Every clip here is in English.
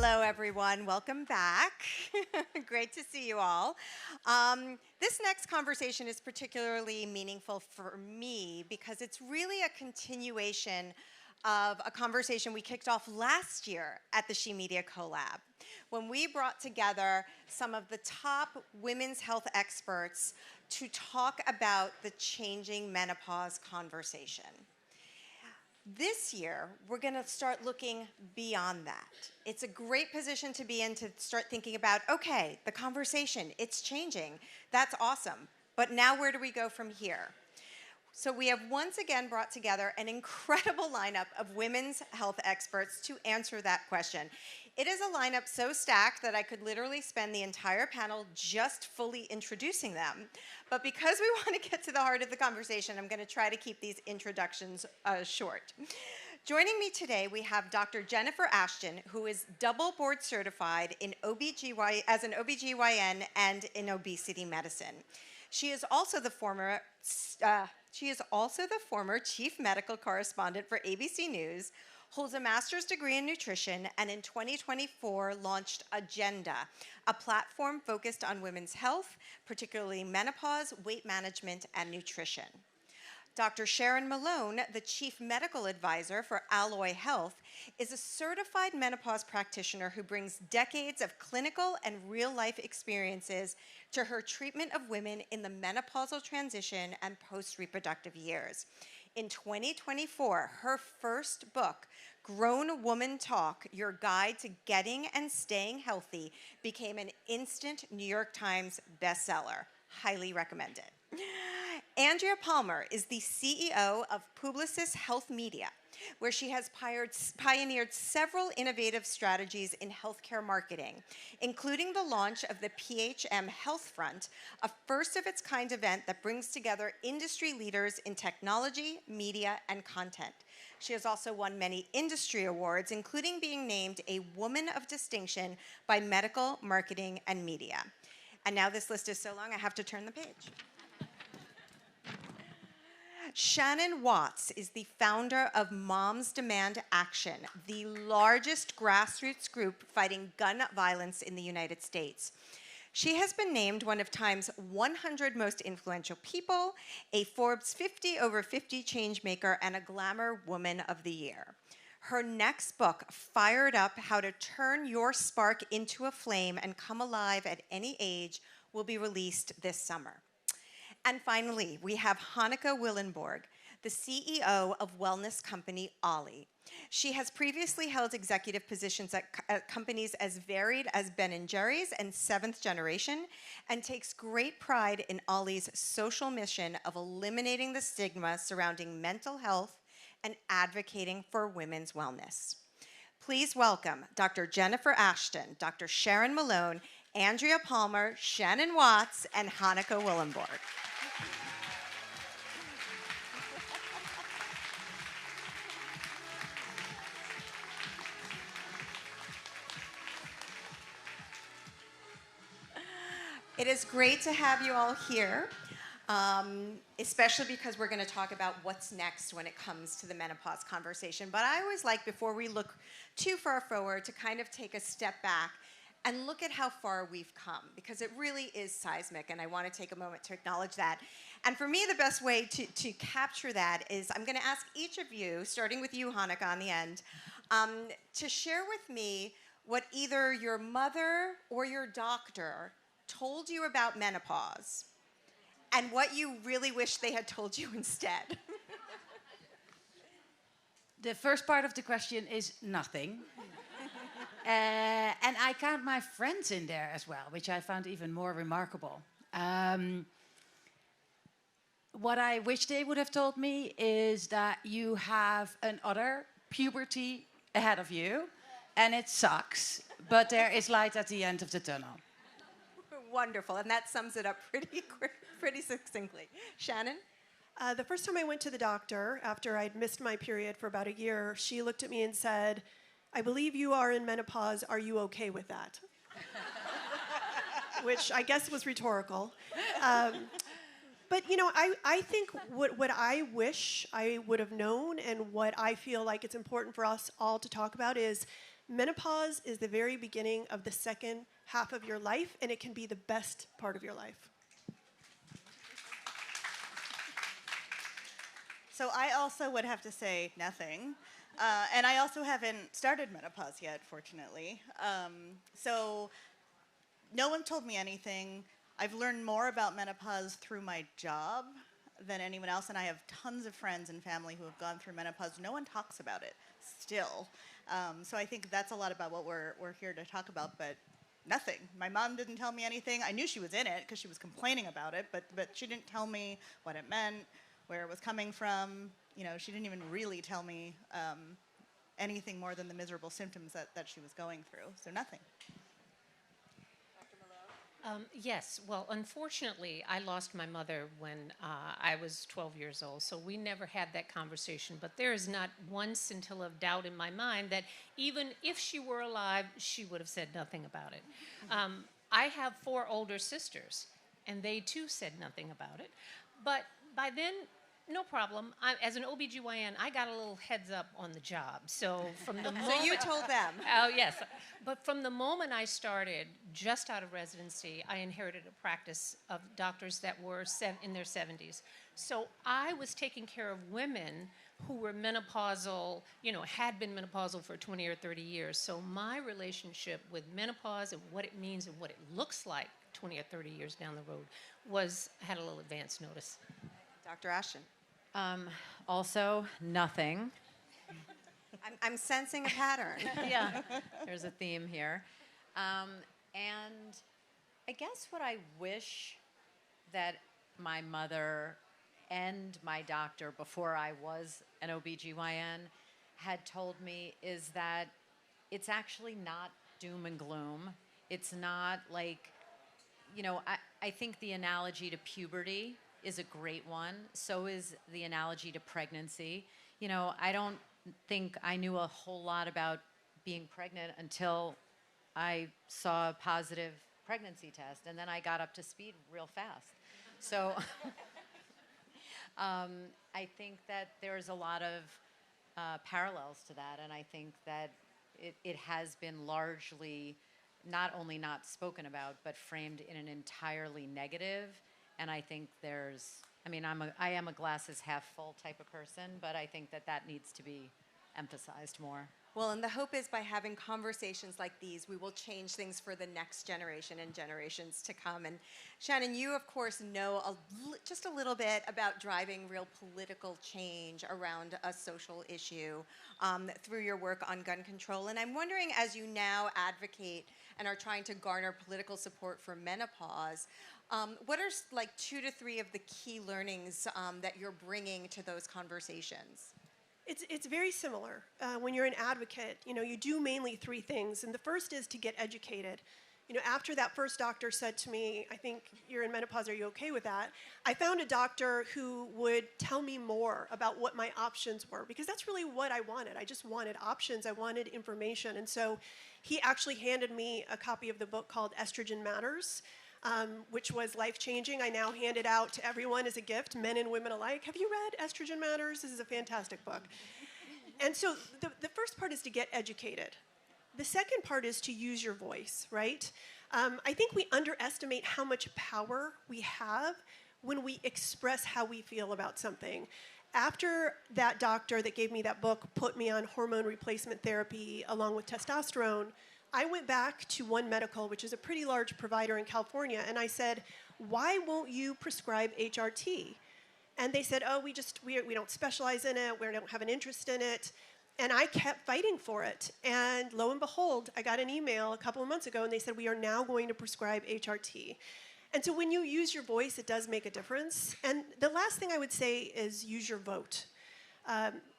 Hello, everyone. Welcome back. Great to see you all. This next conversation is particularly meaningful for me because it's really a continuation of a conversation we kicked off last year at the She Media Collab, when we brought together some of the top women's health experts to talk about the changing menopause conversation. This year, we're going to start looking beyond that. It's a great position to be in to start thinking about, okay, the conversation, it's changing. That's awesome. But now where do we go from here? So we have once again brought together an incredible lineup of women's health experts to answer that question. It is a lineup so stacked that I could literally spend the entire panel just fully introducing them. But because we want to get to the heart of the conversation, I'm going to try to keep these introductions short. Joining me today, we have Dr. Jennifer Ashton, who is double board certified in as an OBGYN and in obesity medicine. She is also the former chief medical correspondent for ABC News, holds a master's degree in nutrition, and in 2024 launched Agenda, a platform focused on women's health, particularly menopause, weight management, and nutrition. Dr. Sharon Malone, the chief medical advisor for Alloy Health, is a certified menopause practitioner who brings decades of clinical and real-life experiences to her treatment of women in the menopausal transition and post-reproductive years. In 2024, her first book, Grown Woman Talk, Your Guide to Getting and Staying Healthy, became an instant New York Times bestseller. Highly recommended. Andrea Palmer is the CEO of Publicis Health Media, where she has pioneered several innovative strategies in healthcare marketing, including the launch of the PHM Health Front, a first-of-its-kind event that brings together industry leaders in technology, media, and content. She has also won many industry awards, including being named a Woman of Distinction by Medical Marketing and Media. And now this list is so long, I have to turn the page. Shannon Watts is the founder of Moms Demand Action, the largest grassroots group fighting gun violence in the United States. She has been named one of Time's 100 most influential people, a Forbes 50 over 50 changemaker, and a Glamour Woman of the Year. Her next book, Fired Up: How to Turn Your Spark into a Flame and Come Alive at Any Age, will be released this summer. And finally, we have Hanneke Willenborg, the CEO of wellness company Ollie. She has previously held executive positions at companies as varied as Ben & Jerry's and Seventh Generation, and takes great pride in Ollie's social mission of eliminating the stigma surrounding mental health and advocating for women's wellness. Please welcome Dr. Jennifer Ashton, Dr. Sharon Malone, Andrea Palmer, Shannon Watts, and Hanneke Willenborg. It is great to have you all here, especially because we're going to talk about what's next when it comes to the menopause conversation. But I always like, before we look too far forward, to kind of take a step back and look at how far we've come, because it really is seismic, and I want to take a moment to acknowledge that. And for me, the best way to capture that is I'm going to ask each of you, starting with you, Hanneke, on the end, to share with me what either your mother or your doctor told you about menopause and what you really wish they had told you instead. The first part of the question is nothing. And I count my friends in there as well, which I found even more remarkable. What I wish they would have told me is that you have another puberty ahead of you, and it sucks, but there is light at the end of the tunnel. Wonderful, and that sums it up pretty succinctly. Shannon? The first time I went to the doctor, after I'd missed my period for about a year, she looked at me and said, "I believe you are in menopause. Are you okay with that?" Which I guess was rhetorical. But, you know, I think what I wish I would have known, and what I feel like it's important for us all to talk about, is Menopause is the very beginning of the second half of your life, and it can be the best part of your life. So I also would have to say nothing. And I also haven't started menopause yet, fortunately. So no one told me anything. I've learned more about menopause through my job than anyone else, and I have tons of friends and family who have gone through menopause. No one talks about it still. So I think that's a lot about what we're here to talk about, but nothing. My mom didn't tell me anything. I knew she was in it because she was complaining about it, but she didn't tell me what it meant, where it was coming from. You know, she didn't even really tell me anything more than the miserable symptoms that she was going through. So nothing. Yes. Well, unfortunately, I lost my mother when I was 12 years old, so we never had that conversation. But there is not one scintilla of doubt in my mind that even if she were alive, she would have said nothing about it. I have 4 older sisters, and they too said nothing about it. But by then, no problem. As an OBGYN, I got a little heads up on the job. So from the moment... So you told them. Oh, yes. But from the moment I started, just out of residency, I inherited a practice of doctors that were in their 70s. So I was taking care of women who were menopausal, you know, had been menopausal for 20 or 30 years. So my relationship with menopause and what it means and what it looks like 20 or 30 years down the road had a little advance notice. Dr. Ashton. Also, nothing. I'm sensing a pattern. Yeah, there's a theme here. And I guess what I wish that my mother and my doctor, before I was an OBGYN, had told me is that it's actually not doom and gloom. It's not like, you know, I think the analogy to puberty is a great one. So is the analogy to pregnancy. You know, I don't think I knew a whole lot about being pregnant until I saw a positive pregnancy test, and then I got up to speed real fast. So I think that there's a lot of parallels to that, and I think that it has been largely not only not spoken about, but framed in an entirely negative. And I think I am a glasses half full type of person, but I think that needs to be emphasized more. Well, and the hope is by having conversations like these, we will change things for the next generation and generations to come. And Shannon, you, of course, know just a little bit about driving real political change around a social issue through your work on gun control. And I'm wondering, as you now advocate and are trying to garner political support for menopause, what are like 2 to 3 of the key learnings that you're bringing to those conversations? It's very similar. When you're an advocate, you know, you do mainly 3 things. And the first is to get educated. You know, after that first doctor said to me, I think you're in menopause, are you okay with that? I found a doctor who would tell me more about what my options were, because that's really what I wanted. I just wanted options. I wanted information. And so he actually handed me a copy of the book called Estrogen Matters, which was life-changing. I now hand it out to everyone as a gift, men and women alike. Have you read Estrogen Matters? This is a fantastic book. And so the first part is to get educated. The second part is to use your voice, right? I think we underestimate how much power we have when we express how we feel about something. After that doctor that gave me that book put me on hormone replacement therapy along with testosterone, I went back to One Medical, which is a pretty large provider in California, and I said, why won't you prescribe HRT? And they said, oh, we don't specialize in it, we don't have an interest in it. And I kept fighting for it. And lo and behold, I got an email a couple of months ago, and they said, we are now going to prescribe HRT. And so when you use your voice, it does make a difference. And the last thing I would say is use your vote.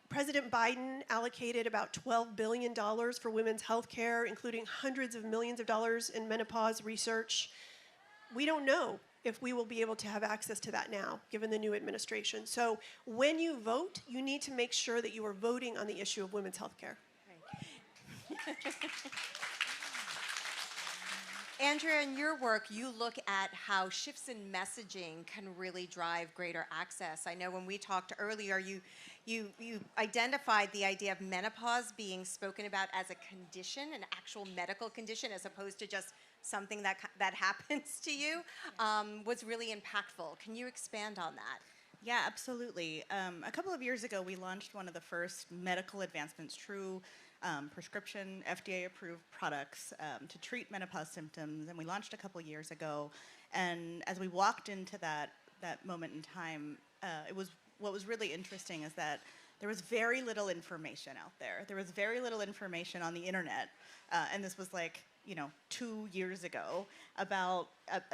President Biden allocated about $12 billion for women's health care, including hundreds of millions of dollars in menopause research. We don't know if we will be able to have access to that now, given the new administration. So when you vote, you need to make sure that you are voting on the issue of women's health care. Andrea, in your work, you look at how shifts in messaging can really drive greater access. I know when we talked earlier, you you identified the idea of menopause being spoken about as a condition, an actual medical condition, as opposed to just something that happens to you, was really impactful. Can you expand on that? Yeah, absolutely. A couple of years ago, we launched one of the first medical advancements, true prescription FDA-approved products to treat menopause symptoms, and we launched a couple years ago. And as we walked into that moment in time, what was really interesting is that there was very little information out there. There was very little information on the internet, and this was like 2 years ago about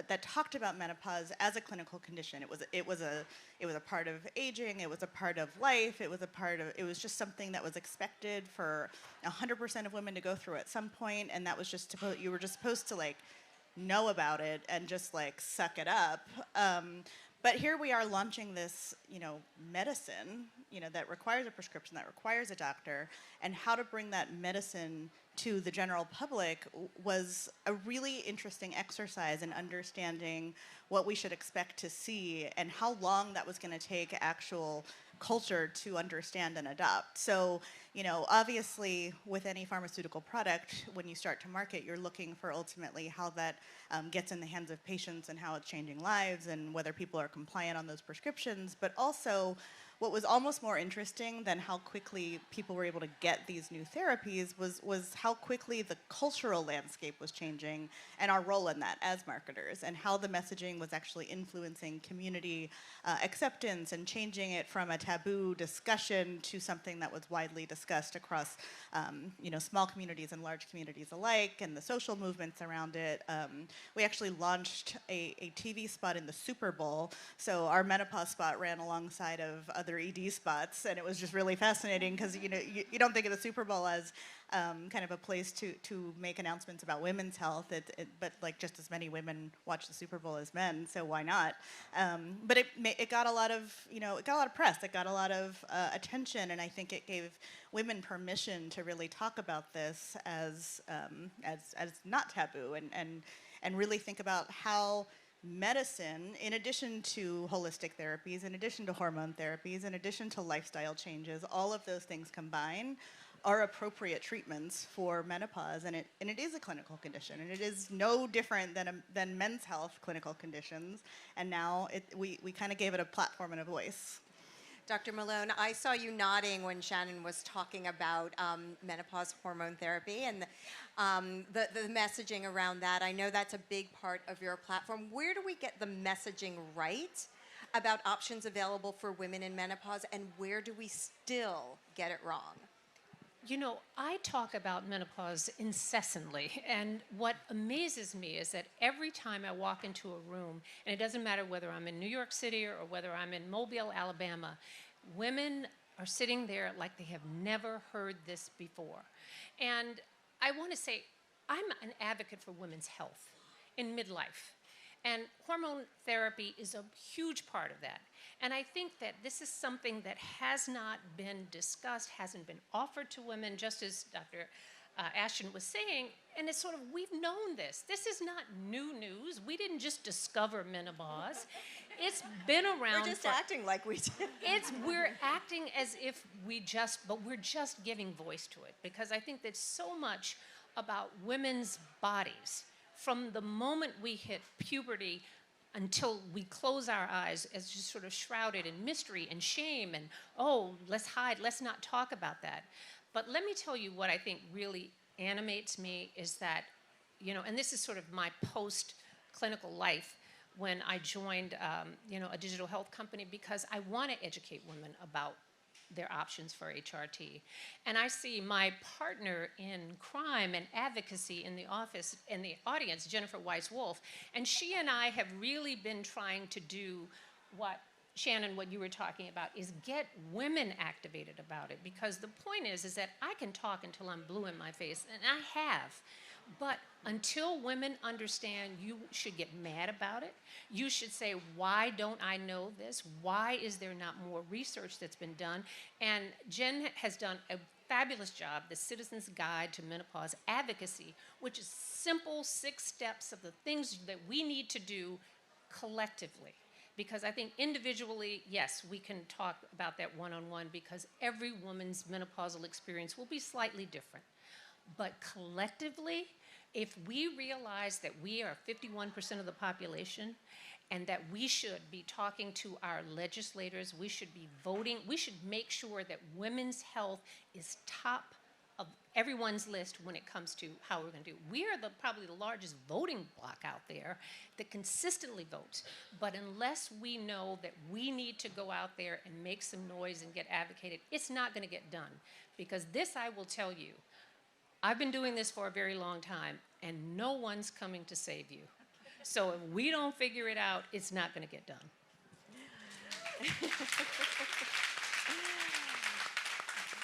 that talked about menopause as a clinical condition. It was a part of aging. It was a part of life. It was just something that was expected for 100% of women to go through at some point, and that was just you were just supposed to like know about it and just like suck it up. But here we are launching this, medicine, that requires a prescription, that requires a doctor, and how to bring that medicine to the general public was a really interesting exercise in understanding what we should expect to see and how long that was going to take actual culture to understand and adopt. So, obviously with any pharmaceutical product, when you start to market, you're looking for ultimately how that gets in the hands of patients and how it's changing lives and whether people are compliant on those prescriptions. But also, what was almost more interesting than how quickly people were able to get these new therapies was how quickly the cultural landscape was changing and our role in that as marketers, and how the messaging was actually influencing community acceptance and changing it from a taboo discussion to something that was widely discussed across small communities and large communities alike, and the social movements around it. We actually launched a TV spot in the Super Bowl, so our menopause spot ran alongside of other ED spots, and it was just really fascinating because you don't think of the Super Bowl as kind of a place to make announcements about women's health, but like just as many women watch the Super Bowl as men, so why not? But it got a lot of press, it got a lot of attention, and I think it gave women permission to really talk about this as not taboo, and really think about how medicine, in addition to holistic therapies, in addition to hormone therapies, in addition to lifestyle changes, all of those things combined are appropriate treatments for menopause, and it is a clinical condition, and it is no different than men's health clinical conditions, and now we kind of gave it a platform and a voice. Dr. Malone, I saw you nodding when Shannon was talking about menopause hormone therapy and the messaging around that. I know that's a big part of your platform. Where do we get the messaging right about options available for women in menopause, and where do we still get it wrong? I talk about menopause incessantly, and what amazes me is that every time I walk into a room, and it doesn't matter whether I'm in New York City or whether I'm in Mobile, Alabama, women are sitting there like they have never heard this before. And I want to say, I'm an advocate for women's health in midlife, and hormone therapy is a huge part of that. And I think that this is something that has not been discussed, hasn't been offered to women, just as Dr. Ashton was saying, and it's sort of, we've known this. This is not new news. We didn't just discover menopause. It's been around. We're just acting like we did. We're acting as if but we're just giving voice to it, because I think that's so much about women's bodies. From the moment we hit puberty until we close our eyes as just sort of shrouded in mystery and shame and, oh, let's hide, let's not talk about that. But let me tell you what I think really animates me is that, and this is sort of my post-clinical life when I joined, a digital health company, because I want to educate women about their options for HRT. And I see my partner in crime and advocacy in the audience, Jennifer Weiss-Wolf, and she and I have really been trying to do what, Shannon, what you were talking about, is get women activated about it. Because the point is that I can talk until I'm blue in my face, and I have. But until women understand, you should get mad about it. You should say, why don't I know this? Why is there not more research that's been done? And Jen has done a fabulous job, the Citizen's Guide to Menopause Advocacy, which is simple 6 steps of the things that we need to do collectively. Because I think individually, yes, we can talk about that one-on-one because every woman's menopausal experience will be slightly different. But collectively, if we realize that we are 51% of the population and that we should be talking to our legislators, we should be voting, we should make sure that women's health is top of everyone's list when it comes to how we're going to do. We are probably the largest voting bloc out there that consistently votes. But unless we know that we need to go out there and make some noise and get advocated, it's not going to get done. Because this, I will tell you, I've been doing this for a very long time, and no one's coming to save you. So if we don't figure it out, it's not going to get done.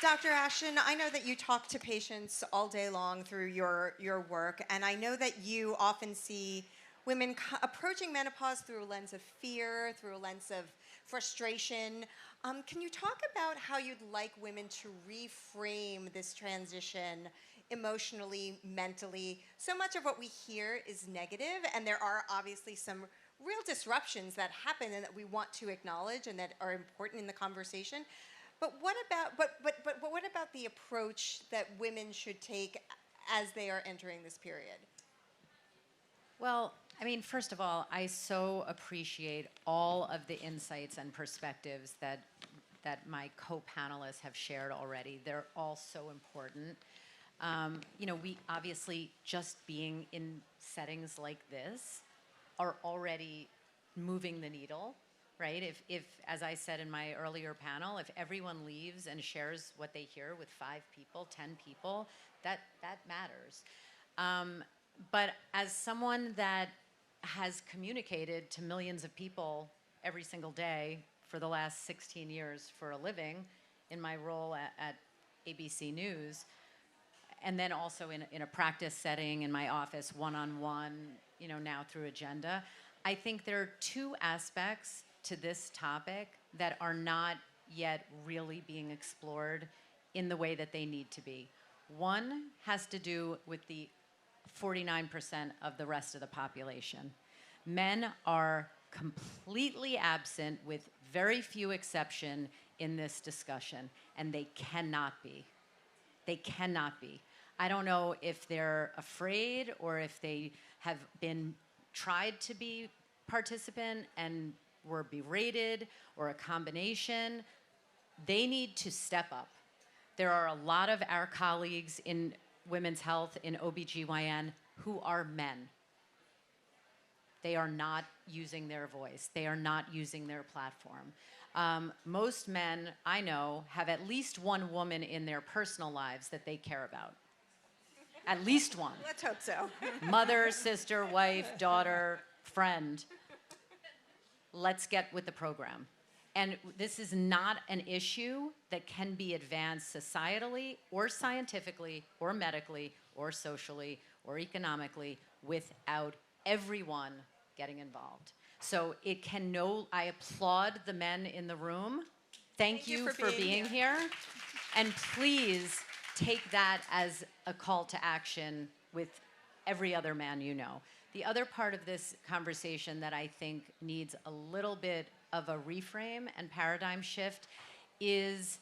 Dr. Ashton, I know that you talk to patients all day long through your work, and I know that you often see women approaching menopause through a lens of fear, through a lens of frustration. Can you talk about how you'd like women to reframe this transition emotionally, mentally? So much of what we hear is negative, and there are obviously some real disruptions that happen and that we want to acknowledge and that are important in the conversation. But what about the approach that women should take as they are entering this period? Well, I mean, first of all, I so appreciate all of the insights and perspectives that my co-panelists have shared already. They're all so important. You know, we obviously, just being in settings like this, are already moving the needle, right? If, as I said in my earlier panel, if everyone leaves and shares what they hear with 5 people, 10 people, that matters. But as someone that has communicated to millions of people every single day for the last 16 years for a living in my role at ABC News, and then also in a practice setting in my office, one-on-one, you know, now through Agenda, I think there are 2 aspects to this topic that are not yet really being explored in the way that they need to be. One has to do with the 49% of the rest of the population. Men are completely absent, with very few exceptions, in this discussion, and they cannot be. They cannot be. I don't know if they're afraid or if they have been tried to be participant and were berated, or a combination. They need to step up. There are a lot of our colleagues in women's health, in OBGYN, who are men. They are not using their voice. They are not using their platform. Most men I know have at least one woman in their personal lives that they care about. At least one. Let's hope so. Mother, sister, wife, daughter, friend. Let's get with the program. And this is not an issue that can be advanced societally or scientifically or medically or socially or economically without everyone getting involved. So it can I applaud the men in the room. Thank you for being here. And please take that as a call to action with every other man you know. The other part of this conversation that I think needs a little bit of a reframe and paradigm shift is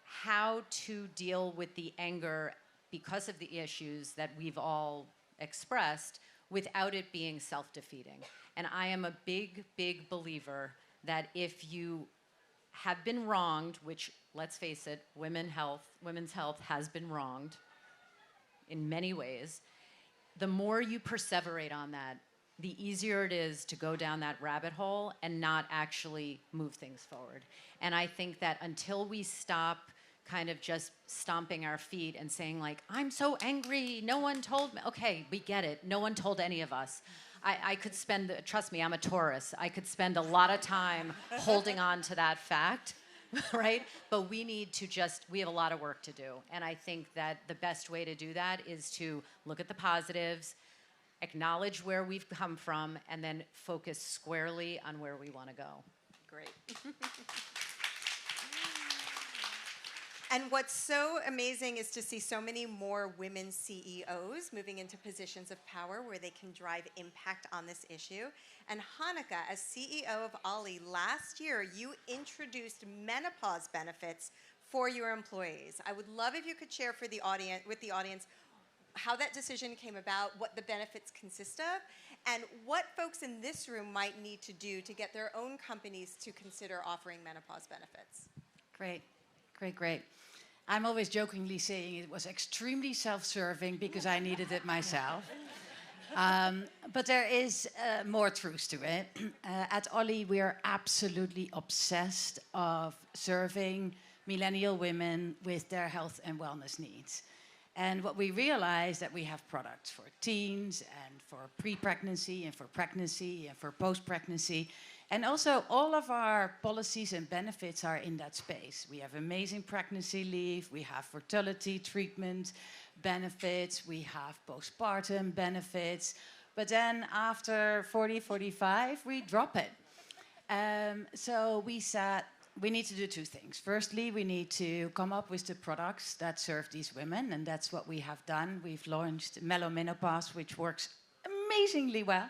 how to deal with the anger because of the issues that we've all expressed without it being self-defeating. And I am a big, big believer that if you have been wronged, which, let's face it, women's health has been wronged in many ways, the more you perseverate on that, the easier it is to go down that rabbit hole and not actually move things forward. And I think that until we stop kind of just stomping our feet and saying, like, I'm so angry, no one told me. Okay, we get it. No one told any of us. I could spend, trust me, I'm a Taurus. I could spend a lot of time holding on to that fact, right? But we need to we have a lot of work to do. And I think that the best way to do that is to look at the positives, acknowledge where we've come from, and then focus squarely on where we want to go. Great. And what's so amazing is to see so many more women CEOs moving into positions of power where they can drive impact on this issue. And Hanneke, as CEO of Ollie, last year you introduced menopause benefits for your employees. I would love if you could share with the audience how that decision came about, what the benefits consist of, and what folks in this room might need to do to get their own companies to consider offering menopause benefits. Great, great, great. I'm always jokingly saying it was extremely self-serving because I needed it myself. But there is more truth to it. At Ollie, we are absolutely obsessed of serving millennial women with their health and wellness needs. And what we realize that we have products for teens and for pre-pregnancy and for pregnancy and for post-pregnancy. And also all of our policies and benefits are in that space. We have amazing pregnancy leave, we have fertility treatment benefits, we have postpartum benefits. But then after 40, 45, we drop it. So we said, we need to do two things. Firstly, we need to come up with the products that serve these women, and that's what we have done. We've launched Menopause, which works amazingly well.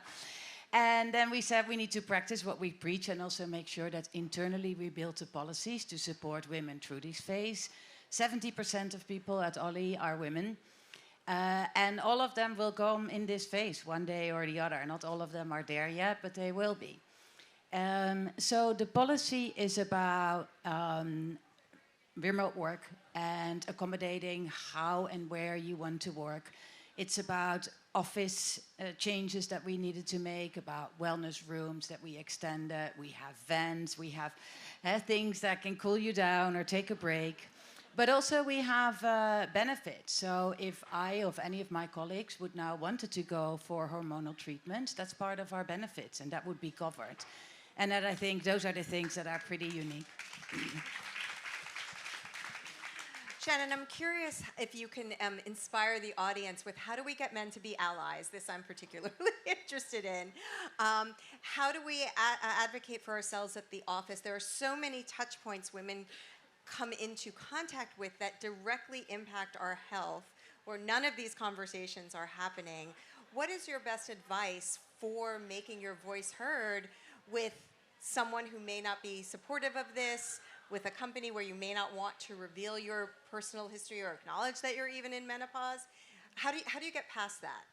And then we said we need to practice what we preach and also make sure that internally we build the policies to support women through this phase. 70% of people at Ollie are women. And all of them will come in this phase one day or the other. Not all of them are there yet, but they will be. So the policy is about remote work and accommodating how and where you want to work. It's about office changes that we needed to make, about wellness rooms that we extended. We have vents, we have things that can cool you down or take a break. But also we have benefits. So if I or any of my colleagues would now wanted to go for hormonal treatment, that's part of our benefits and that would be covered. And that I think those are the things that are pretty unique. Shannon, I'm curious if you can inspire the audience with how do we get men to be allies? This I'm particularly interested in. How do we advocate for ourselves at the office? There are so many touch points women come into contact with that directly impact our health, where none of these conversations are happening. What is your best advice for making your voice heard with someone who may not be supportive of this, with a company where you may not want to reveal your personal history or acknowledge that you're even in menopause? How do you get past that?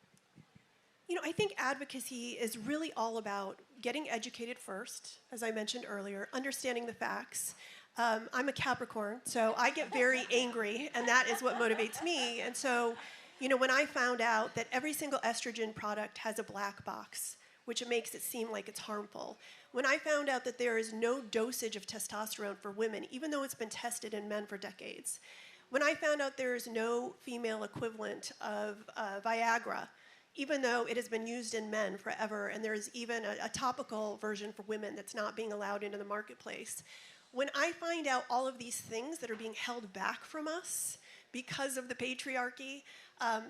You know, I think advocacy is really all about getting educated first, as I mentioned earlier, understanding the facts. I'm a Capricorn, so I get very angry, and that is what motivates me. And so, you know, when I found out that every single estrogen product has a black box, which makes it seem like it's harmful. When I found out that there is no dosage of testosterone for women, even though it's been tested in men for decades. When I found out there is no female equivalent of Viagra, even though it has been used in men forever, and there's even a topical version for women that's not being allowed into the marketplace. When I find out all of these things that are being held back from us because of the patriarchy,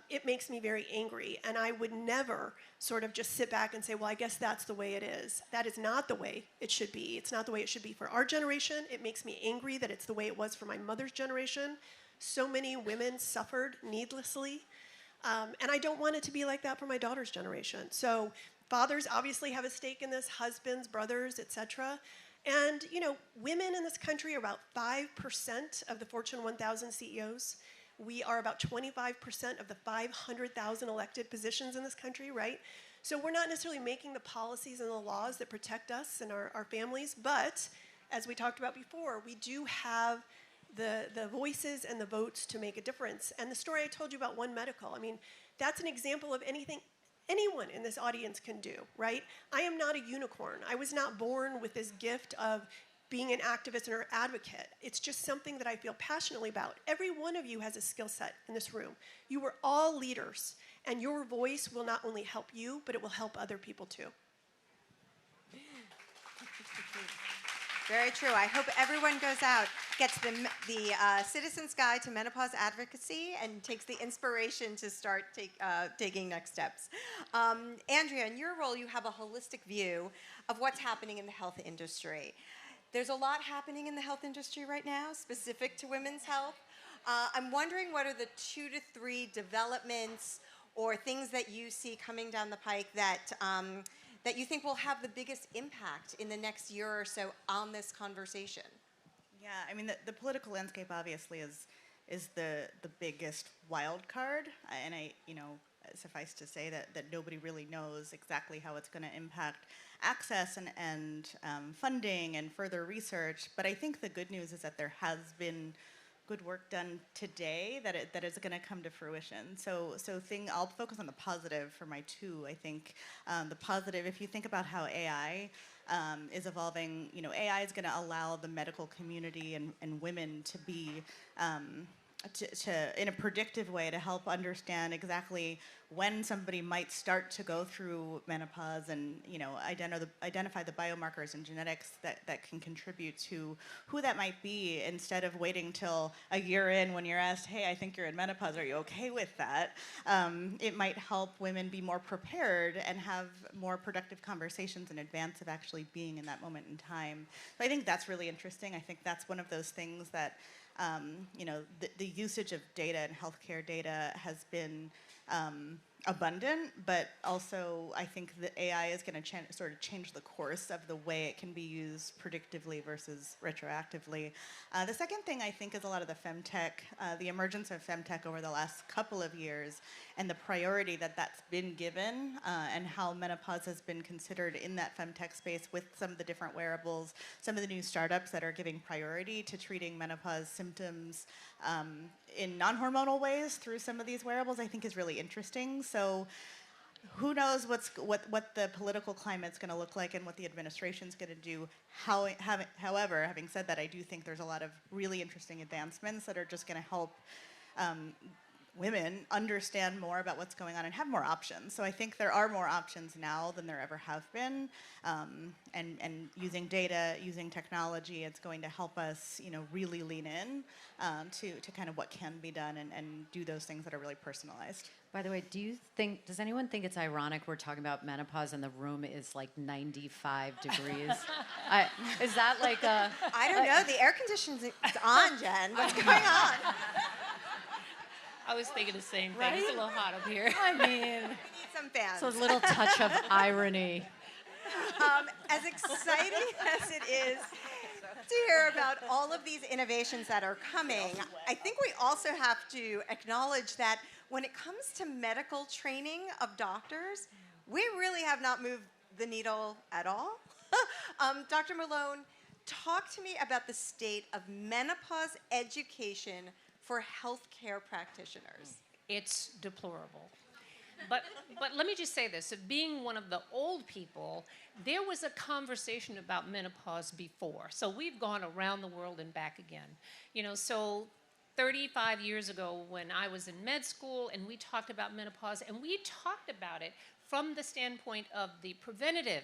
it makes me very angry. And I would never sort of just sit back and say, well, I guess that's the way it is. That is not the way it should be. It's not the way it should be for our generation. It makes me angry that it's the way it was for my mother's generation. So many women suffered needlessly. And I don't want it to be like that for my daughter's generation. So fathers obviously have a stake in this, husbands, brothers, etc. And, you know, women in this country are about 5% of the Fortune 1000 CEOs. We are about 25% of the 500,000 elected positions in this country, right? So we're not necessarily making the policies and the laws that protect us and our families, but as we talked about before, we do have the voices and the votes to make a difference. And the story I told you about One Medical, I mean, that's an example of anything anyone in this audience can do, right? I am not a unicorn. I was not born with this gift of being an activist or advocate. It's just something that I feel passionately about. Every one of you has a skill set in this room. You are all leaders, and your voice will not only help you, but it will help other people too. Very true. I hope everyone goes out, gets the Citizen's Guide to Menopause Advocacy, and takes the inspiration to start taking next steps. Andrea, in your role, you have a holistic view of what's happening in the health industry. There's a lot happening in the health industry right now, specific to women's health. I'm wondering what are the 2 to 3 developments or things that you see coming down the pike that that you think will have the biggest impact in the next year or so on this conversation? Yeah, I mean, the political landscape obviously is the biggest wild card, and suffice to say that nobody really knows exactly how it's going to impact access and funding and further research. But I think the good news is that there has been good work done today that is going to come to fruition. I'll focus on the positive for my 2. I think the positive, if you think about how AI is evolving, AI is going to allow the medical community and women to be in a predictive way to help understand exactly when somebody might start to go through menopause, and identify the biomarkers and genetics that can contribute to who that might be, instead of waiting till a year in when you're asked, hey, I think you're in menopause, are you okay with that? It might help women be more prepared and have more productive conversations in advance of actually being in that moment in time. So I think that's really interesting. I think that's one of those things that the usage of data and healthcare data has been abundant, but also I think that AI is going to sort of change the course of the way it can be used predictively versus retroactively. The second thing I think is a lot of the femtech, the emergence of femtech over the last couple of years, and the priority that's been given, and how menopause has been considered in that femtech space with some of the different wearables, some of the new startups that are giving priority to treating menopause symptoms in non-hormonal ways through some of these wearables, I think is really interesting. So who knows what the political climate's going to look like and what the administration's going to do. However, having said that, I do think there's a lot of really interesting advancements that are just going to help women understand more about what's going on and have more options. So I think there are more options now than there ever have been, and using data, using technology, it's going to help us, really lean in to kind of what can be done and do those things that are really personalized. By the way, does anyone think it's ironic we're talking about menopause and the room is like 95 degrees? Is that like a... I don't know. The air conditioning's on, Jen. What's going on? I was thinking the same thing. Right? It's a little hot up here. I mean, We need some fans. so a little touch of irony. As exciting as it is to hear about all of these innovations that are coming, I think we also have to acknowledge that when it comes to medical training of doctors, we really have not moved the needle at all. Dr. Malone, talk to me about the state of menopause education for healthcare practitioners. It's deplorable. But let me just say this, being one of the old people, there was a conversation about menopause before. So we've gone around the world and back again. So 35 years ago when I was in med school and we talked about menopause, and we talked about it from the standpoint of the preventative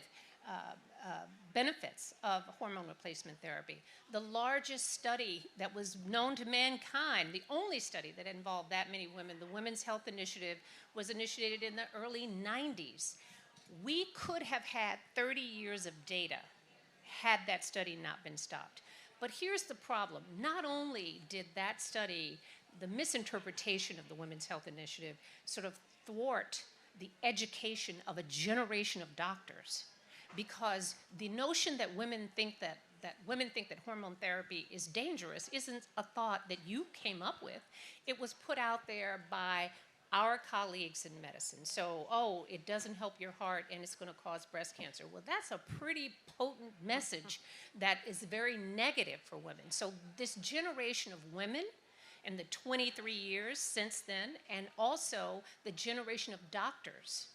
benefits of hormone replacement therapy. The largest study that was known to mankind, the only study that involved that many women, the Women's Health Initiative, was initiated in the early 90s. We could have had 30 years of data had that study not been stopped. But here's the problem. Not only did that study, the misinterpretation of the Women's Health Initiative, sort of thwart the education of a generation of doctors, because the notion that women think that hormone therapy is dangerous isn't a thought that you came up with. It was put out there by our colleagues in medicine. So, it doesn't help your heart and it's going to cause breast cancer. Well, that's a pretty potent message that is very negative for women. So this generation of women and the 23 years since then, and also the generation of doctors,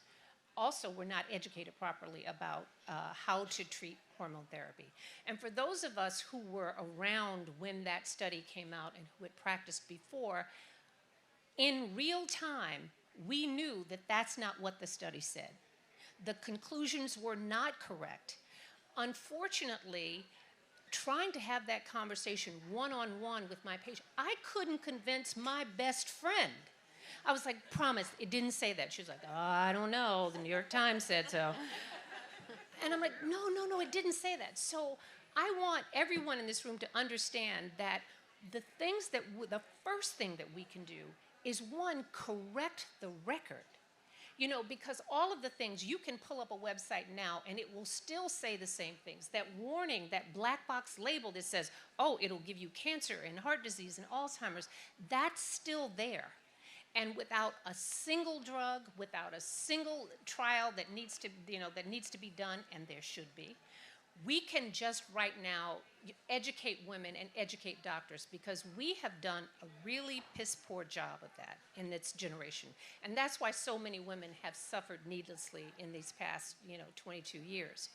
also were not educated properly about how to treat hormone therapy. And for those of us who were around when that study came out and who had practiced before, in real time, we knew that that's not what the study said. The conclusions were not correct. Unfortunately, trying to have that conversation one-on-one with my patient, I couldn't convince my best friend. I was like, promise, it didn't say that. She was like, I don't know, the New York Times said so. And I'm like, no, it didn't say that. So I want everyone in this room to understand that the first thing that we can do is, one, correct the record. You know, because all of the things, you can pull up a website now and it will still say the same things. That warning, that black box label that says, oh, it'll give you cancer and heart disease and Alzheimer's, that's still there. And without a single drug, without a single trial that needs to, that needs to be done, and there should be, we can just right now educate women and educate doctors, because we have done a really piss poor job of that in this generation. And that's why so many women have suffered needlessly in these past 22 years.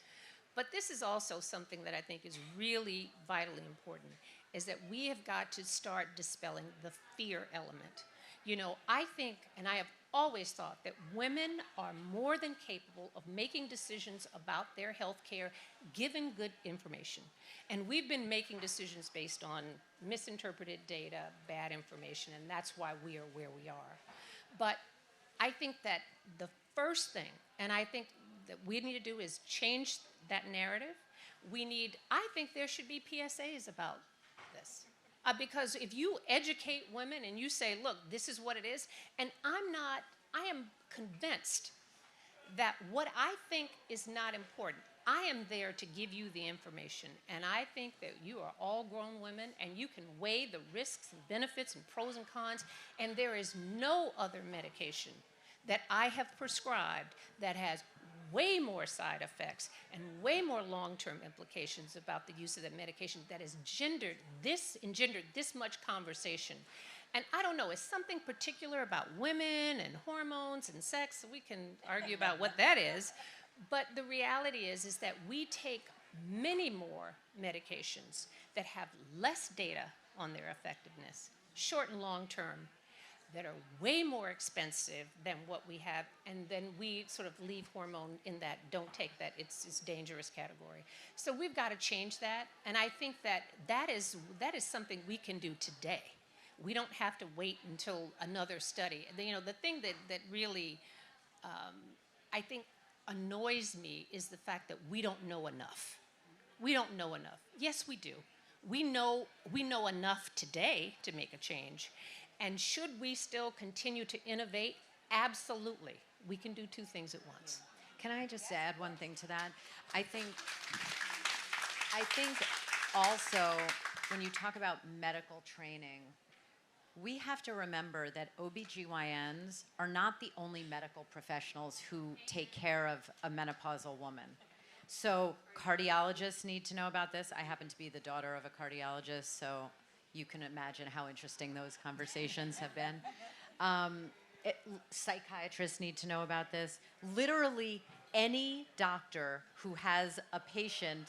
But this is also something that I think is really vitally important, is that we have got to start dispelling the fear element. You know, I think, and I have always thought, that women are more than capable of making decisions about their health care given good information. And we've been making decisions based on misinterpreted data, bad information, and that's why we are where we are. But I think that the first thing, and I think that we need to do, is change that narrative. I think there should be PSAs about this. Because if you educate women and you say, look, this is what it is, and I am convinced that what I think is not important, I am there to give you the information. And I think that you are all grown women and you can weigh the risks and benefits and pros and cons, and there is no other medication that I have prescribed that has way more side effects and way more long-term implications about the use of that medication that has engendered this much conversation. And I don't know, is something particular about women and hormones and sex? We can argue about what that is. But the reality is that we take many more medications that have less data on their effectiveness, short and long term, that are way more expensive than what we have, and then we sort of leave hormone in that don't take that, it's dangerous category. So we've got to change that, and I think that is something we can do today. We don't have to wait until another study. The thing that really I think annoys me is the fact that we don't know enough. We don't know enough. Yes, we do. We know enough today to make a change. And should we still continue to innovate? Absolutely. We can do two things at once. Can I just add one thing to that? I think also when you talk about medical training, we have to remember that OBGYNs are not the only medical professionals who take care of a menopausal woman. So cardiologists need to know about this. I happen to be the daughter of a cardiologist, so you can imagine how interesting those conversations have been. Psychiatrists need to know about this. Literally any doctor who has a patient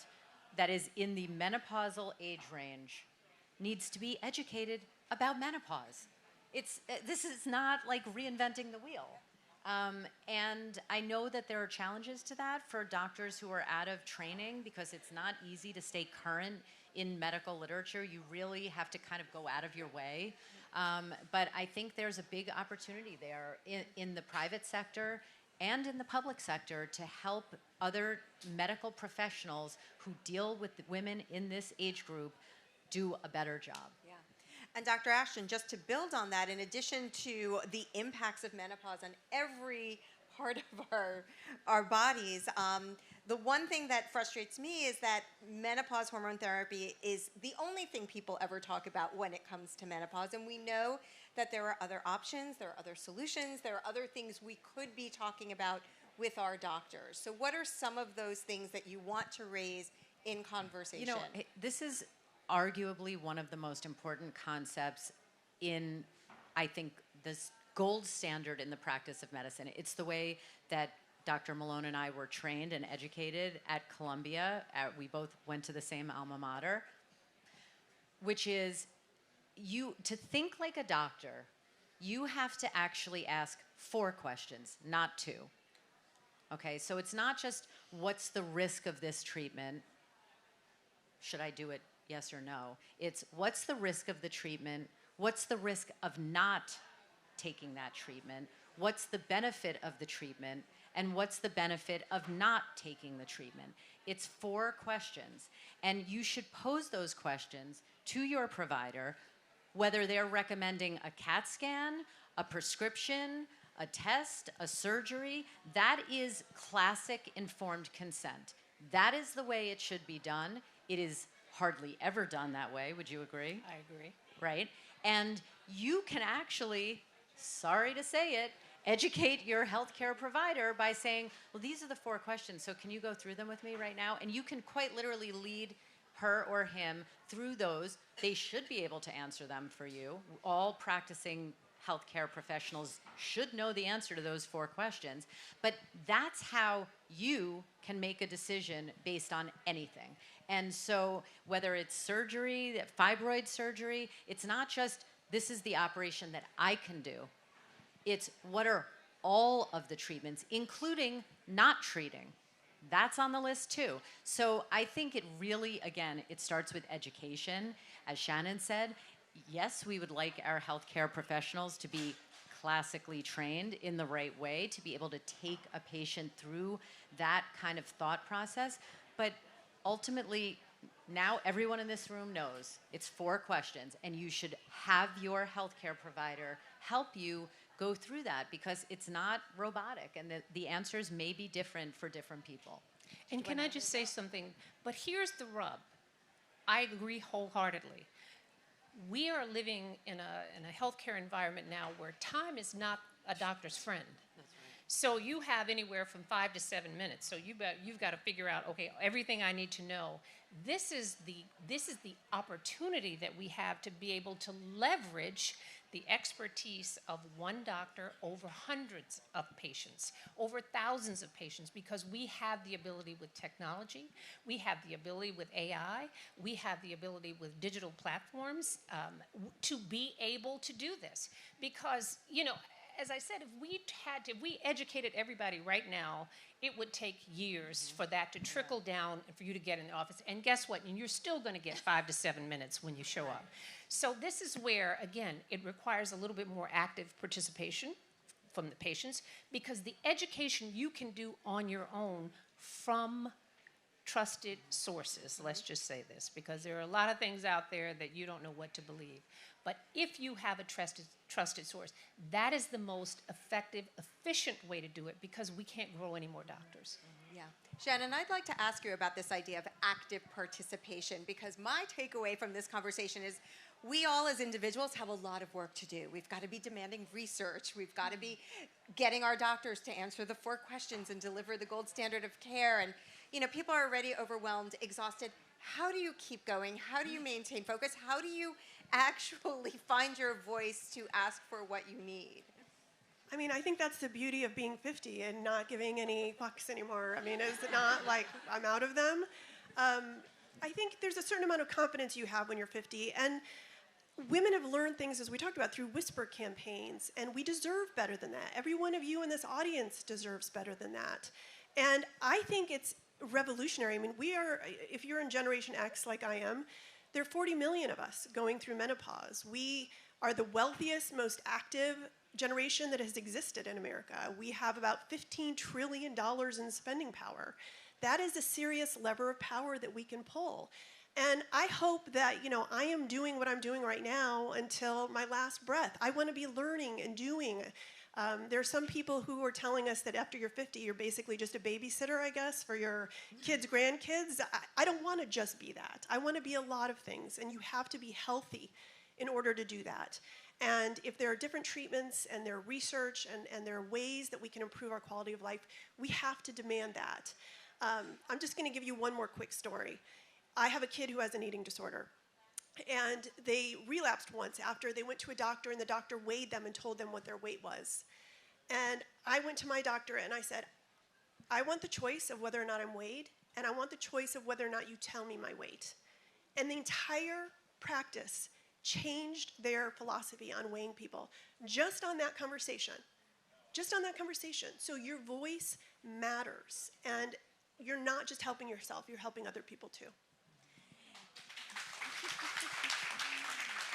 that is in the menopausal age range needs to be educated about menopause. This is not like reinventing the wheel. And I know that there are challenges to that for doctors who are out of training, because it's not easy to stay current in medical literature. You really have to kind of go out of your way. But I think there's a big opportunity there in the private sector and in the public sector to help other medical professionals who deal with the women in this age group do a better job. Yeah. And Dr. Ashton, just to build on that, in addition to the impacts of menopause on every part of our bodies, the one thing that frustrates me is that menopause hormone therapy is the only thing people ever talk about when it comes to menopause. And we know that there are other options, there are other solutions, there are other things we could be talking about with our doctors. So what are some of those things that you want to raise in conversation? You know, this is arguably one of the most important concepts in, I think, this gold standard in the practice of medicine. It's the way that Dr. Malone and I were trained and educated at Columbia. We both went to the same alma mater, which is to think like a doctor, you have to actually ask 4 questions, not 2. Okay, so it's not just what's the risk of this treatment? Should I do it? Yes or no. It's what's the risk of the treatment? What's the risk of not taking that treatment? What's the benefit of the treatment? And what's the benefit of not taking the treatment? It's 4 questions. And you should pose those questions to your provider whether they're recommending a CAT scan, a prescription, a test, a surgery, that is classic informed consent. That is the way it should be done. It is hardly ever done that way. Would you agree? I agree. Right? And you can actually, sorry to say it, educate your healthcare provider by saying, well, these are the 4 questions, so can you go through them with me right now? And you can quite literally lead her or him through those. They should be able to answer them for you. All practicing healthcare professionals should know the answer to those 4 questions. But that's how you can make a decision based on anything. And so whether it's surgery, fibroid surgery, it's not just this is the operation that I can do. It's what are all of the treatments, including not treating. That's on the list too. So I think it really, again, it starts with education. As Shannon said, yes, we would like our healthcare professionals to be classically trained in the right way, to be able to take a patient through that kind of thought process. But ultimately, now everyone in this room knows it's 4 questions, and you should have your healthcare provider help you go through that, because it's not robotic, and the answers may be different for different people. And can I just say something? But here's the rub. I agree wholeheartedly. We are living in a healthcare environment now where time is not a doctor's friend. So you have anywhere from 5 to 7 minutes. So you've got to figure out, okay, everything I need to know. This is the opportunity that we have to be able to leverage the expertise of one doctor over hundreds of patients, over thousands of patients, because we have the ability with technology, we have the ability with AI, we have the ability with digital platforms to be able to do this. Because, you know, as I said, if we educated everybody right now, it would take years for that to trickle down and for you to get in the office. And guess what? And you're still going to get 5 to 7 minutes when you show up. So this is where, again, it requires a little bit more active participation from the patients, because the education you can do on your own from trusted sources. Let's just say this, because there are a lot of things out there that you don't know what to believe. But if you have a trusted source, that is the most effective, efficient way to do it, because we can't grow any more doctors. Yeah. Shannon, I'd like to ask you about this idea of active participation, because my takeaway from this conversation is we all as individuals have a lot of work to do. We've got to be demanding research. We've got to be getting our doctors to answer the 4 questions and deliver the gold standard of care. And, you know, people are already overwhelmed, exhausted. How do you keep going? How do you maintain focus? How do you actually find your voice to ask for what you need? I mean, I think that's the beauty of being 50 and not giving any fucks anymore. I mean, is it not like I'm out of them? I think there's a certain amount of confidence you have when you're 50. And women have learned things, as we talked about, through whisper campaigns. And we deserve better than that. Every one of you in this audience deserves better than that. And I think it's revolutionary. I mean, if you're in Generation X like I am, there are 40 million of us going through menopause. We are the wealthiest, most active generation that has existed in America. We have about $15 trillion in spending power. That is a serious lever of power that we can pull. And I hope that, you know, I am doing what I'm doing right now until my last breath. I want to be learning and doing. There are some people who are telling us that after you're 50, you're basically just a babysitter, I guess, for your kids' grandkids. I don't want to just be that. I want to be a lot of things, and you have to be healthy in order to do that. And if there are different treatments and there are research and there are ways that we can improve our quality of life, we have to demand that. I'm just going to give you one more quick story. I have a kid who has an eating disorder. And they relapsed once after they went to a doctor, and the doctor weighed them and told them what their weight was. And I went to my doctor and I said, I want the choice of whether or not I'm weighed, and I want the choice of whether or not you tell me my weight. And the entire practice changed their philosophy on weighing people just on that conversation. Just on that conversation. So your voice matters, and you're not just helping yourself, you're helping other people too.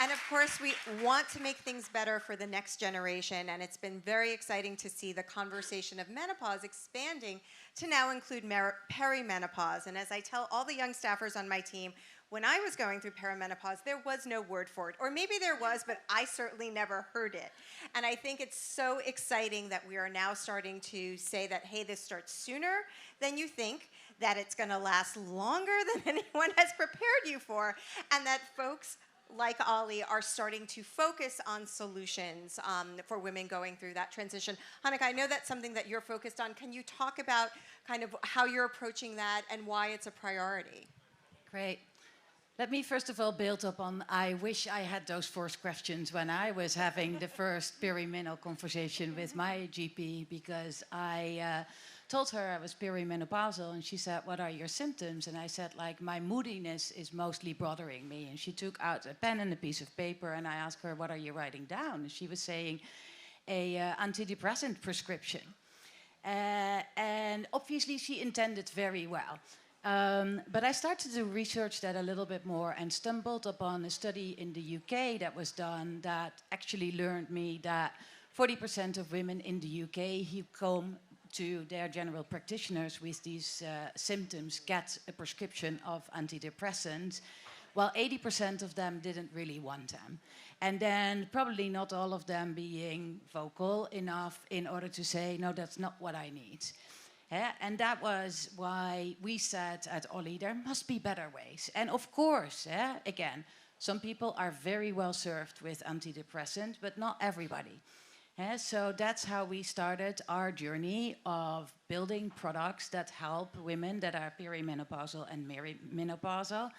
And of course, we want to make things better for the next generation, and it's been very exciting to see the conversation of menopause expanding to now include perimenopause. And as I tell all the young staffers on my team, when I was going through perimenopause, there was no word for it. Or maybe there was, but I certainly never heard it. And I think it's so exciting that we are now starting to say that, hey, this starts sooner than you think, that it's going to last longer than anyone has prepared you for, and that folks like Ollie are starting to focus on solutions for women going through that transition. Hanneke, I know that's something that you're focused on. Can you talk about kind of how you're approaching that and why it's a priority? Great. Let me first of all build up on, I wish I had those first questions when I was having the first perimenal conversation with my GP, because I told her I was perimenopausal, and she said, what are your symptoms? And I said, like, my moodiness is mostly bothering me. And she took out a pen and a piece of paper, and I asked her, what are you writing down? And she was saying, a antidepressant prescription. And obviously she intended very well. But I started to research that a little bit more and stumbled upon a study in the UK that was done that actually learned me that 40% of women in the UK who come to their general practitioners with these symptoms get a prescription of antidepressants, while 80% of them didn't really want them. And then probably not all of them being vocal enough in order to say, no, that's not what I need. And that was why we said at Ollie, there must be better ways. And of course, again, some people are very well served with antidepressants, but not everybody. So that's how we started our journey of building products that help women that are perimenopausal and menopausal.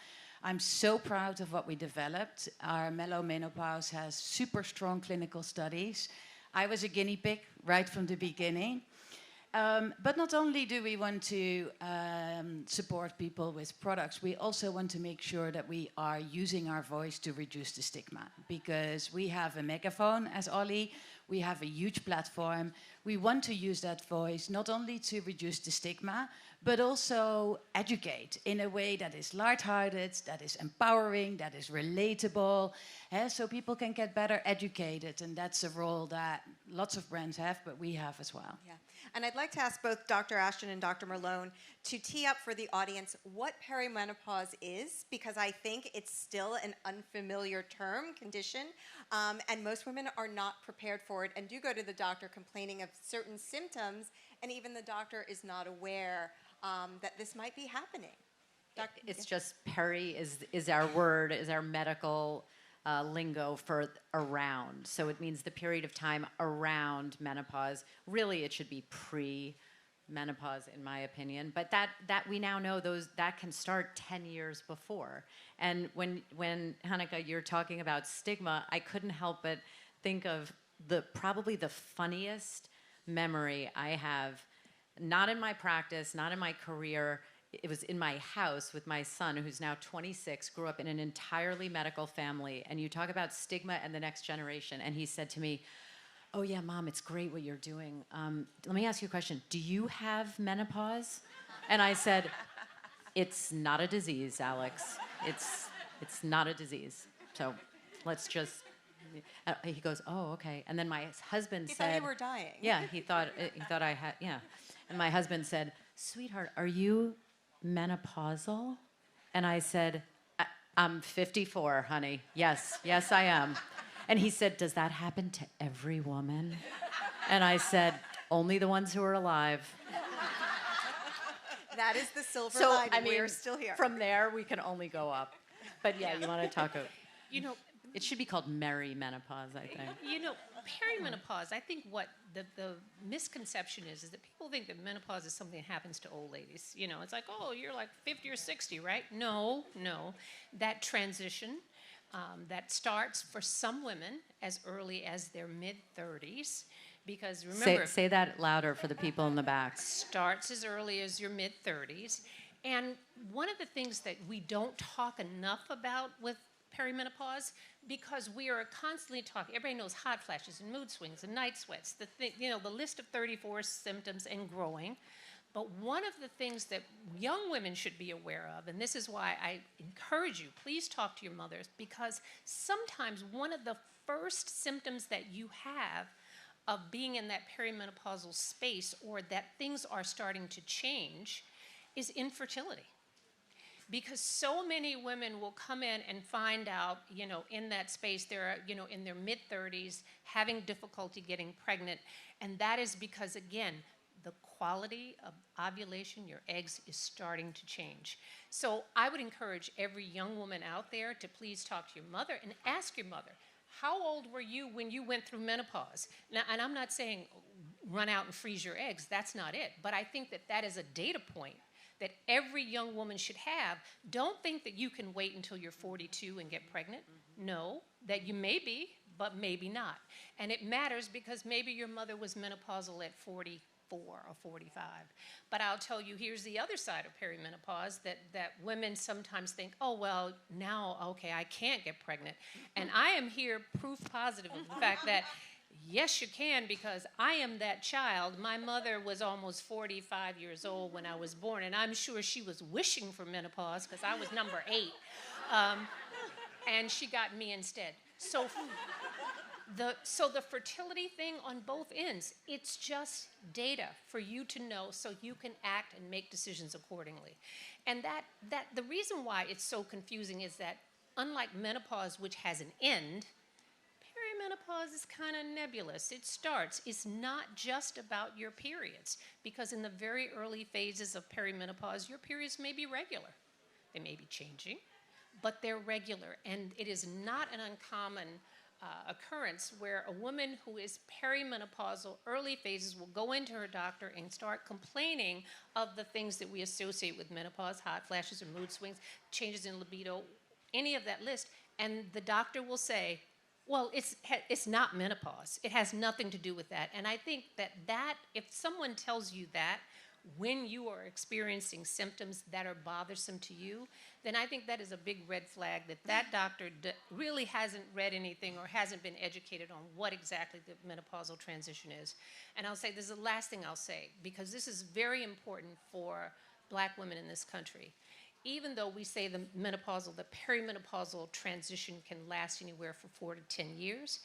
I'm so proud of what we developed. Our Mellow Menopause has super strong clinical studies. I was a guinea pig right from the beginning. But not only do we want to support people with products, we also want to make sure that we are using our voice to reduce the stigma. Because we have a megaphone as Ollie, we have a huge platform. We want to use that voice not only to reduce the stigma, but also educate in a way that is lighthearted, that is empowering, that is relatable, so people can get better educated. And that's a role that lots of brands have, but we have as well. Yeah. And I'd like to ask both Dr. Ashton and Dr. Malone to tee up for the audience what perimenopause is, because I think it's still an unfamiliar term, condition, and most women are not prepared for it and do go to the doctor complaining of certain symptoms, and even the doctor is not aware that this might be happening. It's just peri is our word, is our medical lingo for around. So it means the period of time around menopause. Really, it should be pre-menopause, in my opinion. But that we now know that can start 10 years before. And when Hanneke, you're talking about stigma, I couldn't help but think of probably the funniest memory I have, not in my practice, not in my career. It was in my house with my son, who's now 26, grew up in an entirely medical family. And you talk about stigma and the next generation. And he said to me, oh yeah, Mom, it's great what you're doing. Let me ask you a question. Do you have menopause? And I said, it's not a disease, Alex. It's not a disease. So let's just, he goes, oh, okay. And then my husband said. He thought you were dying. Yeah, he thought I had, yeah. And my husband said, sweetheart, are you menopausal? And I said, I'm 54, honey. Yes, I am. And he said, does that happen to every woman? And I said, only the ones who are alive. That is the silver So, lining. I mean, we're still here. From there, we can only go up. But yeah, you want to talk about, You know, it should be called Merry Menopause, I think. You know, perimenopause, I think what the misconception is that people think that menopause is something that happens to old ladies. You know, it's like, oh, you're like 50 or 60, right? No. That transition that starts for some women as early as their mid-30s. Because remember... Say that louder for the people in the back. Starts as early as your mid-30s. And one of the things that we don't talk enough about with perimenopause, because we are constantly talking, everybody knows hot flashes and mood swings and night sweats, the list of 34 symptoms and growing. But one of the things that young women should be aware of, and this is why I encourage you, please talk to your mothers, because sometimes one of the first symptoms that you have of being in that perimenopausal space, or that things are starting to change, is infertility. because so many women will come in and find out, in that space, they're, in their mid-30s, having difficulty getting pregnant. And that is because, again, the quality of ovulation, your eggs, is starting to change. So I would encourage every young woman out there to please talk to your mother and ask your mother, how old were you when you went through menopause? Now, and I'm not saying run out and freeze your eggs. That's not it. But I think that that is a data point that every young woman should have. Don't think that you can wait until you're 42 and get pregnant. No, that you may be, but maybe not. And it matters because maybe your mother was menopausal at 44 or 45. But I'll tell you, here's the other side of perimenopause, that women sometimes think, oh, well, now, okay, I can't get pregnant. And I am here proof positive of the fact that yes, you can, because I am that child. My mother was almost 45 years old when I was born, and I'm sure she was wishing for menopause because I was number 8. And she got me instead. So the fertility thing on both ends, it's just data for you to know so you can act and make decisions accordingly. And that the reason why it's so confusing is that unlike menopause, which has an end, perimenopause is kind of nebulous. It starts. It's not just about your periods, because in the very early phases of perimenopause, your periods may be regular. They may be changing, but they're regular. And it is not an uncommon occurrence where a woman who is perimenopausal, early phases, will go into her doctor and start complaining of the things that we associate with menopause, hot flashes or mood swings, changes in libido, any of that list, and the doctor will say, well, it's not menopause. It has nothing to do with that. And I think that if someone tells you that when you are experiencing symptoms that are bothersome to you, then I think that is a big red flag that doctor really hasn't read anything or hasn't been educated on what exactly the menopausal transition is. And I'll say, this is the last thing I'll say, because this is very important for Black women in this country. Even though we say the perimenopausal transition can last anywhere from 4 to 10 years,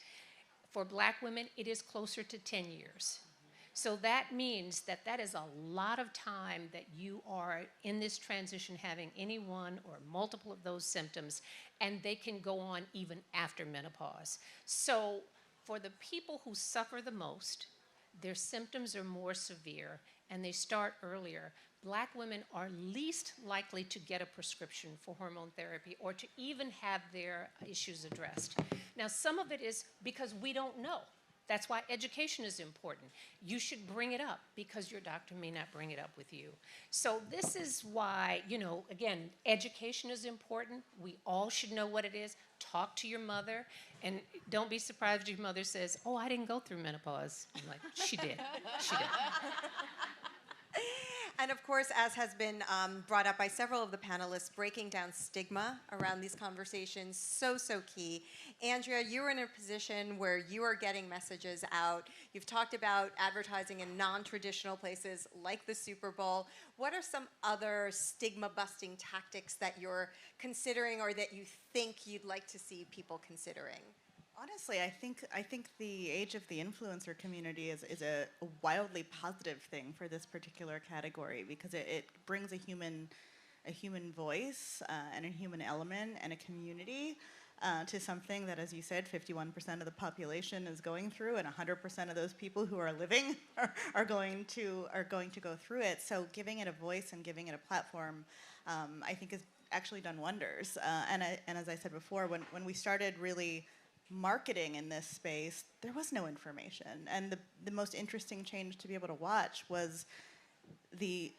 for Black women, it is closer to 10 years. So that means that is a lot of time that you are in this transition having any one or multiple of those symptoms, and they can go on even after menopause. So for the people who suffer the most, their symptoms are more severe and they start earlier. Black women are least likely to get a prescription for hormone therapy or to even have their issues addressed. Now, some of it is because we don't know. That's why education is important. You should bring it up because your doctor may not bring it up with you. So this is why, again, education is important. We all should know what it is. Talk to your mother, and don't be surprised if your mother says, oh, I didn't go through menopause. I'm like, she did. She did. And of course, as has been brought up by several of the panelists, breaking down stigma around these conversations, so key. Andrea, you're in a position where you are getting messages out. You've talked about advertising in non-traditional places like the Super Bowl. What are some other stigma-busting tactics that you're considering or that you think you'd like to see people considering? Honestly, I think the age of the influencer community is a wildly positive thing for this particular category, because it brings a human voice and a human element and a community to something that, as you said, 51% of the population is going through, and 100% of those people who are living are going to go through it. So giving it a voice and giving it a platform, I think, has actually done wonders. And as I said before, when we started really marketing in this space, there was no information. And the most interesting change to be able to watch was the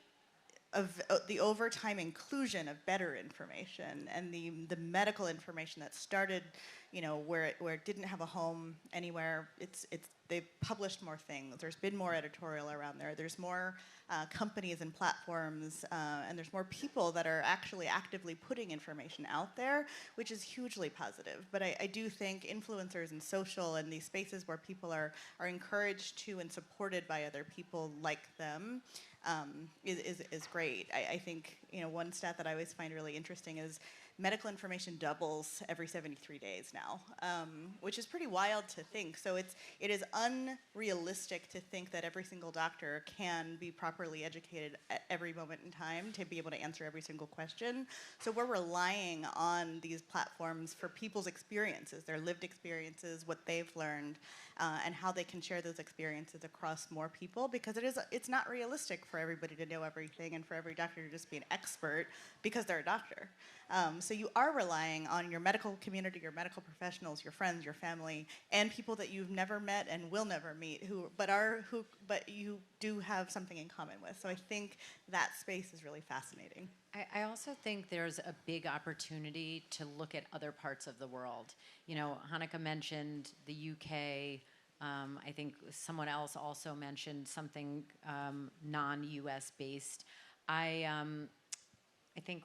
over time inclusion of better information and the medical information that started, where it didn't have a home anywhere. They've published more things. There's been more editorial around there. There's more companies and platforms, and there's more people that are actually actively putting information out there, which is hugely positive. But I do think influencers and social and these spaces where people are encouraged to and supported by other people like them is great. I think one stat that I always find really interesting is medical information doubles every 73 days now, which is pretty wild to think. So it is unrealistic to think that every single doctor can be properly educated at every moment in time to be able to answer every single question. So we're relying on these platforms for people's experiences, their lived experiences, what they've learned, and how they can share those experiences across more people, because it's not realistic for everybody to know everything and for every doctor to just be an expert because they're a doctor. So you are relying on your medical community, your medical professionals, your friends, your family, and people that you've never met and will never meet, but you do have something in common with. So I think that space is really fascinating. I also think there's a big opportunity to look at other parts of the world. You know, Hanneke mentioned the UK. I think someone else also mentioned something non-US based. I think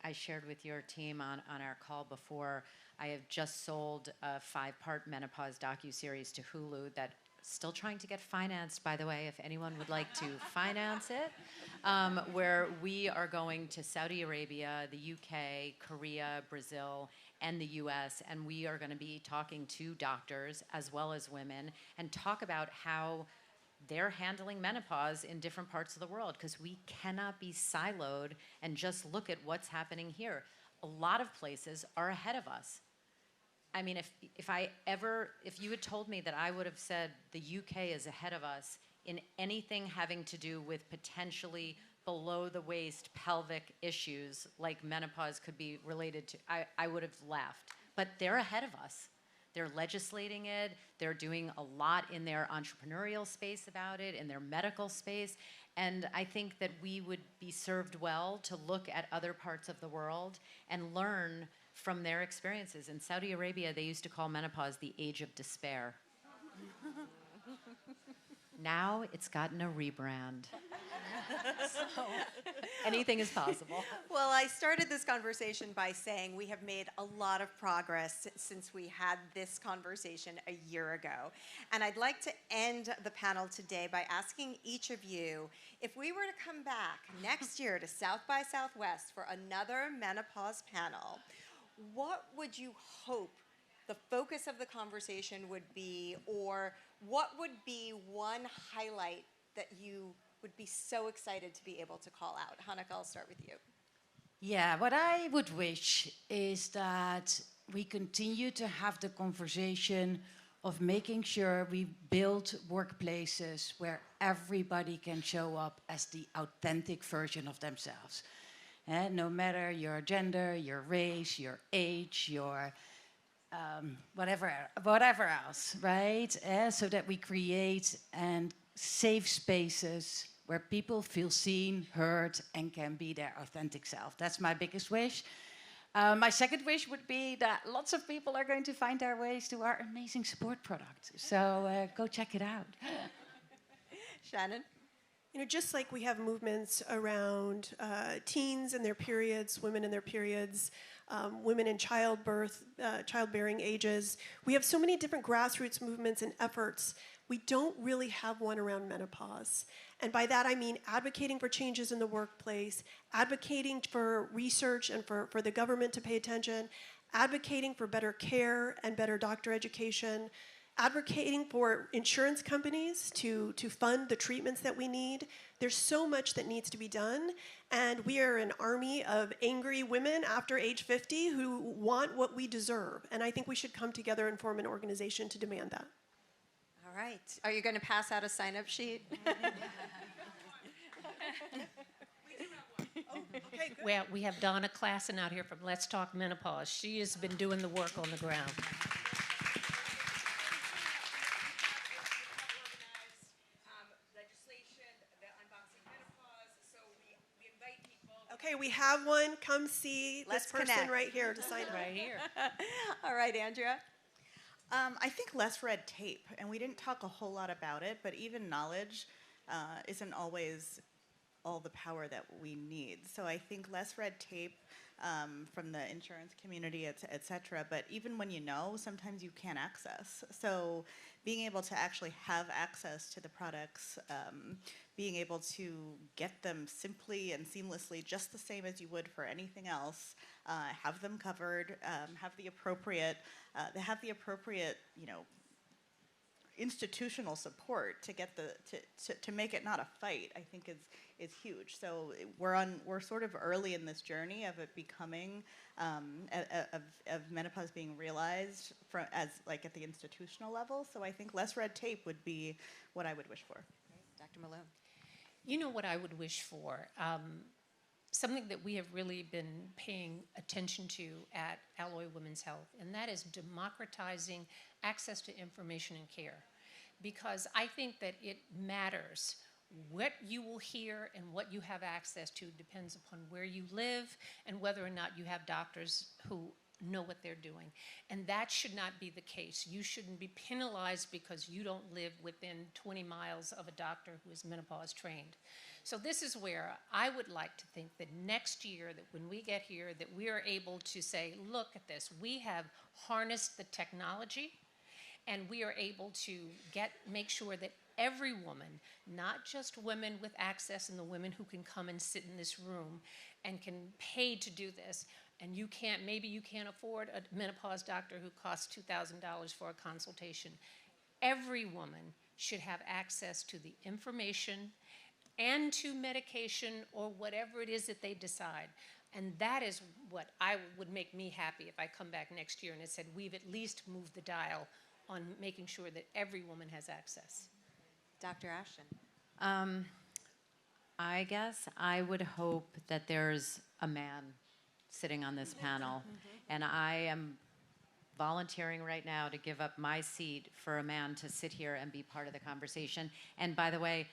I shared with your team on our call before, I have just sold a 5-part menopause docuseries to Hulu that still trying to get financed, by the way, if anyone would like to finance it, where we are going to Saudi Arabia, the UK, Korea, Brazil, and the US, and we are going to be talking to doctors as well as women and talk about how they're handling menopause in different parts of the world, because we cannot be siloed and just look at what's happening here. A lot of places are ahead of us. I mean, if you had told me that I would have said the UK is ahead of us in anything having to do with potentially below the waist pelvic issues like menopause could be related to, I would have laughed. But they're ahead of us. They're legislating it. They're doing a lot in their entrepreneurial space about it, in their medical space. And I think that we would be served well to look at other parts of the world and learn from their experiences. In Saudi Arabia, they used to call menopause the age of despair. Now it's gotten a rebrand. So anything is possible. Well, I started this conversation by saying we have made a lot of progress since we had this conversation a year ago. And I'd like to end the panel today by asking each of you, if we were to come back next year to South by Southwest for another menopause panel, what would you hope the focus of the conversation would be, or what would be one highlight that you would be so excited to be able to call out? Hanneke, I'll start with you. Yeah, what I would wish is that we continue to have the conversation of making sure we build workplaces where everybody can show up as the authentic version of themselves. No matter your gender, your race, your age, your whatever else, right? So that we create and safe spaces where people feel seen, heard, and can be their authentic self. That's my biggest wish. My second wish would be that lots of people are going to find their ways to our amazing support product. So go check it out. Shannon? You know, just like we have movements around teens and their periods, women and their periods, women in childbirth, childbearing ages, we have so many different grassroots movements and efforts. We don't really have one around menopause. And by that I mean advocating for changes in the workplace, advocating for research and for the government to pay attention, advocating for better care and better doctor education, advocating for insurance companies to fund the treatments that we need. There's so much that needs to be done, and we are an army of angry women after age 50 who want what we deserve, and I think we should come together and form an organization to demand that. All right. Are you going to pass out a sign-up sheet? Okay, good. Well, we have Donna Klassen out here from Let's Talk Menopause. She has been doing the work on the ground. Okay, we have one. Come see Let's this person connect. right here to sign up. Right here. All right, Andrea? I think less red tape, and we didn't talk a whole lot about it, but even knowledge isn't always all the power that we need. So I think less red tape from the insurance community, et cetera, but even when you know, sometimes you can't access. So being able to actually have access to the products, being able to get them simply and seamlessly, just the same as you would for anything else, have them covered, have the appropriate, institutional support to get to make it not a fight, I think is huge. So we're sort of early in this journey of it becoming of menopause being realized as like at the institutional level. So I think less red tape would be what I would wish for. Dr. Malone. You know what I would wish for? Something that we have really been paying attention to at Alloy Women's Health, and that is democratizing access to information and care. Because I think that it matters. What you will hear and what you have access to depends upon where you live and whether or not you have doctors who know what they're doing. And that should not be the case. You shouldn't be penalized because you don't live within 20 miles of a doctor who is menopause trained. So this is where I would like to think that next year, that when we get here, that we are able to say, look at this, we have harnessed the technology and we are able to make sure that every woman, not just women with access and the women who can come and sit in this room and can pay to do this, and maybe you can't afford a menopause doctor who costs $2,000 for a consultation. Every woman should have access to the information and to medication or whatever it is that they decide. And that is what would make me happy if I come back next year and it said we've at least moved the dial on making sure that every woman has access. Dr. Ashton. I guess I would hope that there's a man sitting on this panel, and I am volunteering right now to give up my seat for a man to sit here and be part of the conversation. And by the way,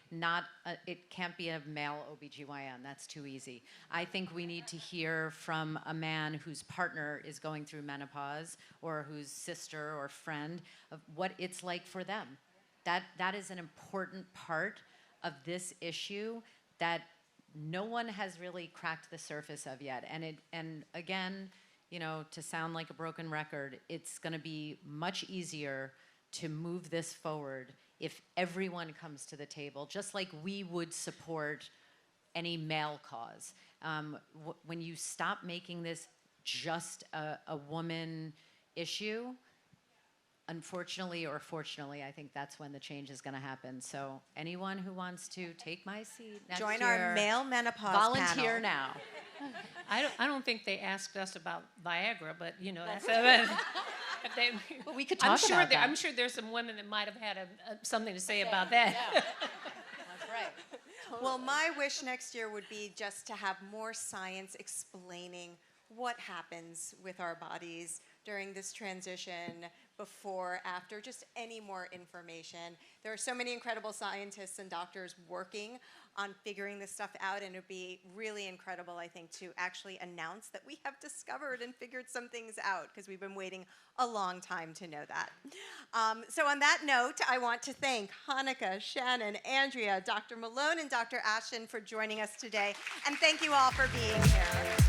it can't be a male OBGYN. That's too easy. I think we need to hear from a man whose partner is going through menopause or whose sister or friend of what it's like for them. That is an important part of this issue that no one has really cracked the surface of yet. And again, to sound like a broken record, it's going to be much easier to move this forward if everyone comes to the table, just like we would support any male cause. When you stop making this just a woman issue, unfortunately or fortunately, I think that's when the change is going to happen. So anyone who wants to take my seat next Join year, our male menopause volunteer panel. now. I don't think they asked us about Viagra, but that's But we could talk about that. I'm sure there's some women that might have had something to say about that. Yeah. That's right. Well, my wish next year would be just to have more science explaining what happens with our bodies during this transition, before, after, just any more information. There are so many incredible scientists and doctors working on figuring this stuff out, and it would be really incredible, I think, to actually announce that we have discovered and figured some things out, because we've been waiting a long time to know that. So on that note, I want to thank Hanneke, Shannon, Andrea, Dr. Malone, and Dr. Ashton for joining us today, and thank you all for being here.